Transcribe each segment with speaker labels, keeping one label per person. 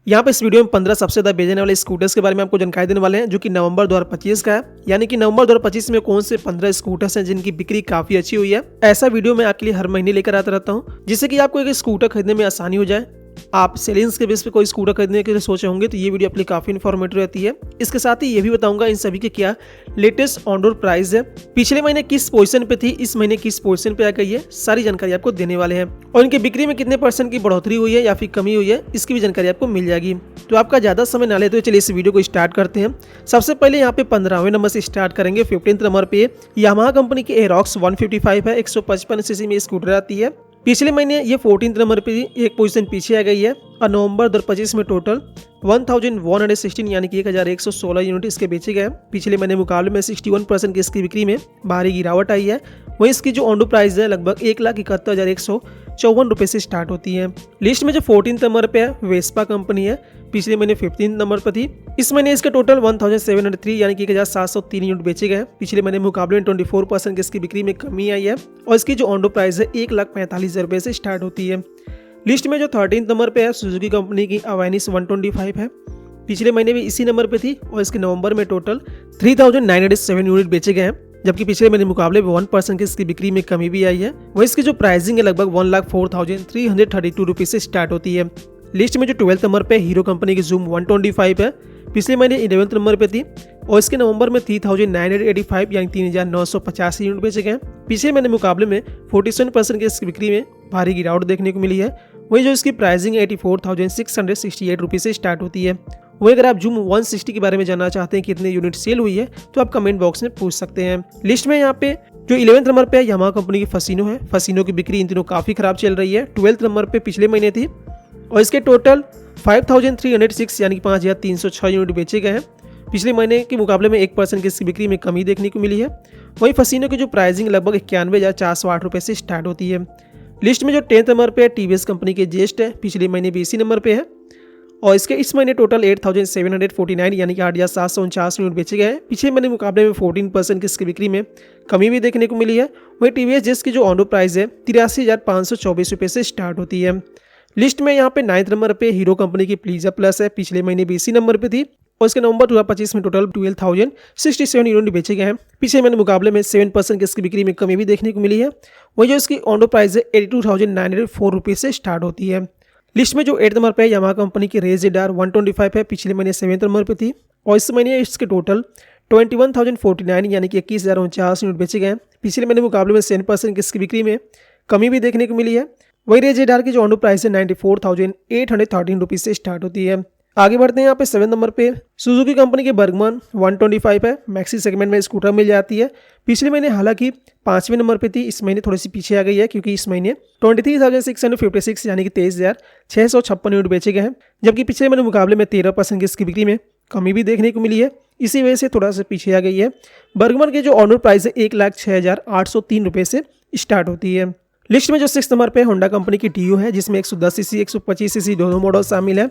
Speaker 1: यहाँ पे इस वीडियो में 15 सबसे ज़्यादा बेचने वाले स्कूटर्स के बारे में आपको जानकारी देने वाले हैं, जो कि नवंबर 2025 का है। यानी कि नवंबर 2025 में कौन से 15 स्कूटर्स हैं जिनकी बिक्री काफी अच्छी हुई है। ऐसा वीडियो मैं आपके लिए हर महीने लेकर आता रहता हूँ, जिससे कि आपको एक स्कूटर खरीदने में आसानी हो जाए। आप सेलिंग्स के बेस पे कोई स्कूटर खरीदने के लिए सोचे होंगे तो ये वीडियो आपके लिए काफी इन्फॉर्मेटिव रहती है। इसके साथ ही ये भी बताऊंगा इन सभी के क्या लेटेस्ट ऑन रोड प्राइस है, पिछले महीने किस पोजीशन पे थी, इस महीने किस पोजीशन पे आ गई है, सारी जानकारी आपको देने वाले हैं। और इनकी बिक्री में कितने % की बढ़ोतरी हुई है या फिर कमी हुई है, इसकी भी जानकारी आपको मिल जाएगी। तो आपका ज्यादा समय ना लेते हुए चलिए इस वीडियो को स्टार्ट करते हैं। सबसे पहले यहाँ पे 15वें नंबर से स्टार्ट करेंगे। 15th नंबर पे यामाहा कंपनी की एरोक्स 155 है, 155 सीसी में स्कूटर आती है। पिछले महीने ये 14th नंबर पे एक पोजीशन पीछे आ गई है और नवंबर 2025 में टोटल 1116 यानी कि 1116 यूनिट इसके बेचे गए। पिछले महीने मुकाबले में 61% की इसकी बिक्री में भारी गिरावट आई है। वहीं इसकी जो ऑन रोड प्राइस है लगभग 1,71,154 रुपये से स्टार्ट होती है। लिस्ट में जो 14th नंबर पे है वेस्पा कंपनी है, पिछले महीने 15th नंबर पर थी। इस महीने इसके टोटल 1703 यानी कि 1703 यूनिट बेचे गए। पिछले महीने मुकाबले में 24% की इसकी बिक्री में कमी आई है और इसकी जो ऑन रोड प्राइस है 1,45,000 रुपये से स्टार्ट होती है। लिस्ट में जो 13th नंबर पे है सुजुकी कंपनी की अवेनिस 125 है। पिछले महीने भी इसी नंबर पे थी और इसके नवंबर में टोटल 3907 यूनिट बेचे गए हैं, जबकि पिछले महीने मुकाबले में 1% की इसकी बिक्री में कमी भी आई है। वहीं इसकी जो प्राइसिंग है लगभग 1,04,332 रुपये से स्टार्ट होती है। लिस्ट में जो 12th नंबर पे हीरो कंपनी की जूम 125 है, पिछले महीने 11th नंबर पे थी और इसके नवंबर में 3,985 यानी 3,950 यूनिट बेचे गए। पिछले महीने मुकाबले में 47% की इसकी बिक्री में भारी गिरावट देखने को मिली है। वहीं जो इसकी प्राइसिंग 84,668 रुपये से स्टार्ट होती है। वहीं अगर आप जूम 160 के बारे में जानना चाहते हैं कितने यूनिट सेल हुई है तो आप कमेंट बॉक्स में पूछ सकते हैं। लिस्ट में यहाँ पे जो 11th नंबर पे यामाहा कंपनी की फसीनो है, फसीनो की बिक्री इन दिनों काफी खराब चल रही है। 12th नंबर पे पिछले महीने थी और इसके टोटल 5,306 यानी कि 5,306 यूनिट बेचे गए हैं। पिछले महीने के मुकाबले में 1% की इसकी बिक्री में कमी देखने को मिली है। वहीं फसीनो की जो प्राइसिंग लगभग 91,408 रुपये से स्टार्ट होती है। लिस्ट में जो 10th नंबर पे टीवीएस कंपनी के जेस्ट है, पिछले महीने भी इसी नंबर पे है और इसके इस महीने टोटल 8,749 यानी कि 8,749 यूनिट बेचे गए हैं। पिछले महीने मुकाबले में 14% की इसकी बिक्री में कमी भी देखने को मिली है। वहीं टीवीएस जेस्ट की जो ऑन रोड प्राइस है 83,524 रुपये से स्टार्ट होती है। लिस्ट में यहाँ पे 9th नंबर पे हीरो कंपनी की प्लीजा प्लस है, पिछले महीने भी इसी नंबर पे थी और इसके नवंबर 2025 में टोटल 12,067 यूनिट बेचे गए हैं। पिछले महीने मुकाबले में 7% की इसकी बिक्री में कमी भी देखने को मिली है। वही जो इसकी ऑन रोड प्राइस है 82,904 रुपये से स्टार्ट होती है। लिस्ट में जो 8th नंबर पे यामाहा कंपनी की रेज़र 125 है, पिछले महीने 7th नंबर पे थी और इस महीने इसके टोटल 21,049 यानी कि 21,049 यूनिट बेचे गए हैं। पिछले महीने मुकाबले में 7% की इसकी बिक्री में कमी भी देखने को मिली है। वही रेज़र की जो ऑन रोड प्राइस है 94,813 रुपये से स्टार्ट होती है। आगे बढ़ते हैं। यहाँ पे 7th नंबर पे सुजुकी कंपनी के बर्गमन 125 है, मैक्सी सेगमेंट में स्कूटर मिल जाती है। पिछले महीने हालांकि 5वें नंबर पे थी, इस महीने थोड़ी सी पीछे आ गई है क्योंकि इस महीने 23,656 यानी कि 23,656 यूनिट बेचे गए हैं, जबकि पिछले महीने मुकाबले में 13% की इसकी बिक्री में कमी भी देखने को मिली है। इसी वजह से थोड़ा सा पीछे आ गई है। बर्गमन के जो ऑन रोड प्राइस है 1,06,803 रुपये से स्टार्ट होती है। लिस्ट में जो 6th नंबर पे होंडा कंपनी की डियो है, जिसमें 110 सीसी 125 सीसी दोनों मॉडल शामिल है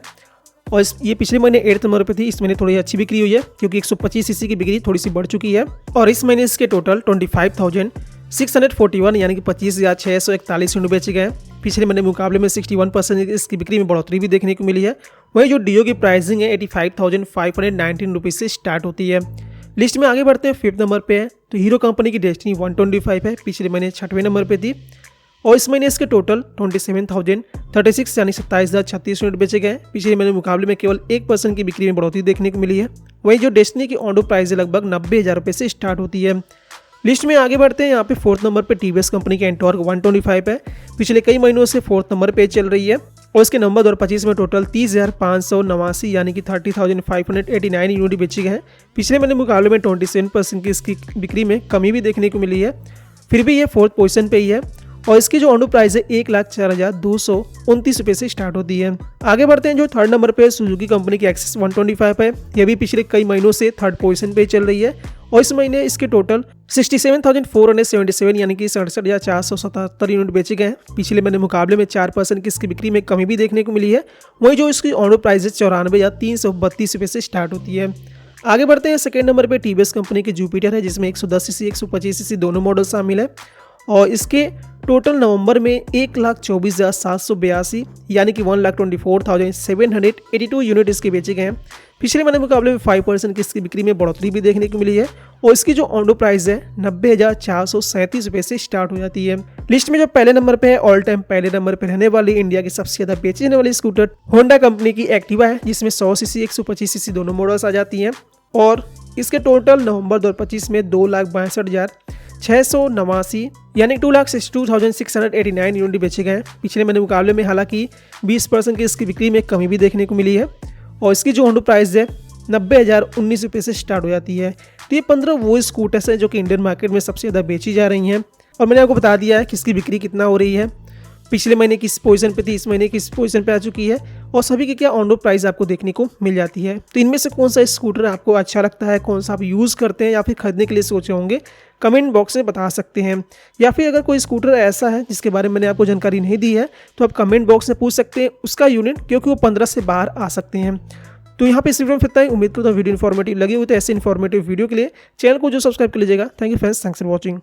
Speaker 1: और ये पिछले महीने 8th नंबर पे थी। इस महीने थोड़ी अच्छी बिक्री हुई है क्योंकि 125 सीसी की बिक्री थोड़ी सी बढ़ चुकी है और इस महीने इसके टोटल 25,641 यानी कि 25,641 यूनिट बेचे गए। पिछले महीने मुकाबले में 61% इसकी बिक्री में बढ़ोतरी भी देखने को मिली है। वहीं जो डियो की प्राइसिंग है 85,519 रुपये से स्टार्ट होती है। लिस्ट में आगे बढ़ते हैं। 5th नंबर पे है तो हीरो कंपनी की डेस्टिनी 125 है, पिछले महीने 6वें नंबर पे थी और इस महीने इसके टोटल 27,036 यानी 27,036 यूनिट बेचे गए। पिछले महीने मुकाबले में केवल 1% की बिक्री में बढ़ोतरी देखने को मिली है। वहीं जो डेस्टिनी की ऑन रोड प्राइस है लगभग 90,000 रुपये से स्टार्ट होती है। लिस्ट में आगे बढ़ते हैं। यहाँ पे 4th नंबर पे टीवीएस कंपनी की एंटॉर्क 125 है, पिछले कई महीनों से 4th नंबर पे चल रही है और इसके नंबर 2025 में टोटल 30,589 यानी कि 30,589 यूनिट बेचे गए हैं। पिछले महीने मुकाबले में 27% की इसकी बिक्री में कमी भी देखने को मिली है, फिर भी ये 4th पोजीशन पे ही है और इसकी जो ऑन रोड प्राइस है 1,04,229 रुपये से स्टार्ट होती है। आगे बढ़ते हैं। जो 3rd नंबर पे सुजुकी कंपनी की एक्सेस 125 है, यह भी पिछले कई महीनों से 3rd पोजीशन पे चल रही है और इस महीने इसके टोटल 67,477 यानी कि 67,477 यूनिट बेचे गए हैं। पिछले महीने मुकाबले में 4% की इसकी बिक्री में कमी भी देखने को मिली है। वहीं जो इसकी ऑन रोड प्राइस है 94,332 रुपये से स्टार्ट होती है। आगे बढ़ते हैं। 2nd नंबर पे टीवीएस कंपनी की जुपिटर है, जिसमें 110 सीसी 125 सीसी दोनों मॉडल शामिल है और इसके टोटल नवंबर में 1,24,782 यानी कि 1,24,782 यूनिट इसके बेचे गए हैं। पिछले महीने मुकाबले में 5% की इसकी बिक्री में बढ़ोतरी भी देखने को मिली है और इसकी जो ऑन रोड प्राइस है 90,437 रुपये से स्टार्ट हो जाती है। लिस्ट में जो पहले नंबर पे है, ऑल टाइम पहले नंबर पर रहने वाली इंडिया की सबसे ज़्यादा बेची जाने वाली स्कूटर होंडा कंपनी की एक्टिवा है, जिसमें 100 सीसी 125 सीसी दोनों मॉडल्स आ जाती हैं और इसके टोटल नवंबर 2025 में 2,62,689 यानी 2,62,689 यूनिट बेचे गए हैं। पिछले महीने मुकाबले में हालांकि 20% की इसकी बिक्री में कमी भी देखने को मिली है और इसकी जो ऑन रोड प्राइस है 90,019 रुपये से स्टार्ट हो जाती है। तो ये 15 वो स्कूटर्स हैं जो कि इंडियन मार्केट में सबसे ज़्यादा बेची जा रही हैं और मैंने आपको बता दिया है कि इसकी बिक्री कितना हो रही है, पिछले महीने किस पोजीशन पे थी, इस महीने किस पोजीशन पे आ चुकी है और सभी की क्या ऑन रोड प्राइस आपको देखने को मिल जाती है। तो इनमें से कौन सा स्कूटर आपको अच्छा लगता है, कौन सा आप यूज़ करते हैं या फिर खरीदने के लिए सोचे होंगे, कमेंट बॉक्स में बता सकते हैं। या फिर अगर कोई स्कूटर ऐसा है जिसके बारे में मैंने आपको जानकारी नहीं दी है तो आप कमेंट बॉक्स में पूछ सकते हैं उसका यूनिट, क्योंकि वो 15 से बाहर आ सकते हैं। तो यहाँ पे इस वीडियो में इतना ही। उम्मीद करता हूँ वीडियो इन्फॉर्मेटिव लगी हुई, तो ऐसे इन्फॉर्मेटिव वीडियो के लिए चैनल को जो सब्सक्राइब कर लीजिएगा। Thank you friends, thanks for watching.